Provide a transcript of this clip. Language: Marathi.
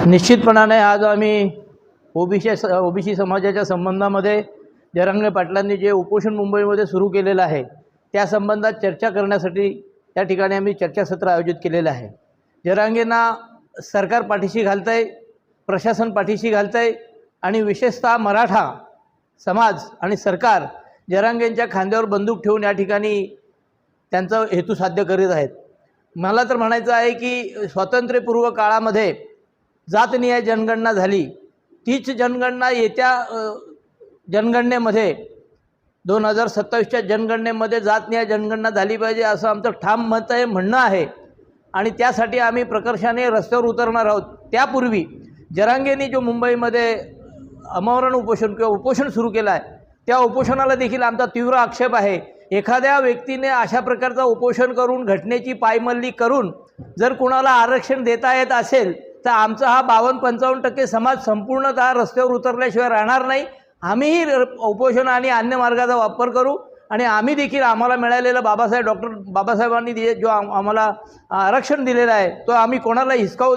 निश्चितपणाने आज आम्ही ओबीसी समाजाच्या संबंधामध्ये जरांगे पाटलांनी जे उपोषण मुंबईमध्ये सुरू केलेलं आहे त्या संबंधात चर्चा करण्यासाठी त्या ठिकाणी आम्ही चर्चासत्र आयोजित केलेलं आहे। जरांगेंना सरकार पाठीशी घालतंय, प्रशासन पाठीशी घालतंय आणि विशेषतः मराठा समाज आणि सरकार जरांगेंच्या खांद्यावर बंदूक ठेवून या ठिकाणी त्यांचा हेतू साध्य करीत आहेत। मला तर म्हणायचं आहे की स्वातंत्र्यपूर्व काळामध्ये जातनिहाय जनगणना झाली, तीच जनगणना येत्या जनगणनेमध्ये 2027च्या जनगणनेमध्ये जातनिहाय जनगणना झाली पाहिजे असं आमचं ठाम मत आहे, म्हणणं आहे आणि त्यासाठी आम्ही प्रकर्षाने रस्त्यावर उतरणार आहोत। त्यापूर्वी जरांगेंनी जो मुंबईमध्ये आमरण उपोषण किंवा उपोषण सुरू केलं आहे त्या उपोषणाला देखील आमचा तीव्र आक्षेप आहे। एखाद्या व्यक्तीने अशा प्रकारचं उपोषण करून घटनेची पायमल्ली करून जर कुणाला आरक्षण देता येत असेल तर आमचा हा 52-55% समाज संपूर्णतः रस्त्यावर उतरल्याशिवाय राहणार नाही। आम्हीही उपोषण आणि अन्य मार्गाचा वापर करू आणि आम्ही देखील आम्हाला मिळालेलं डॉक्टर बाबासाहेबांनी जो आम्हाला आरक्षण दिलेलं आहे तो आम्ही कोणाला हिसकावू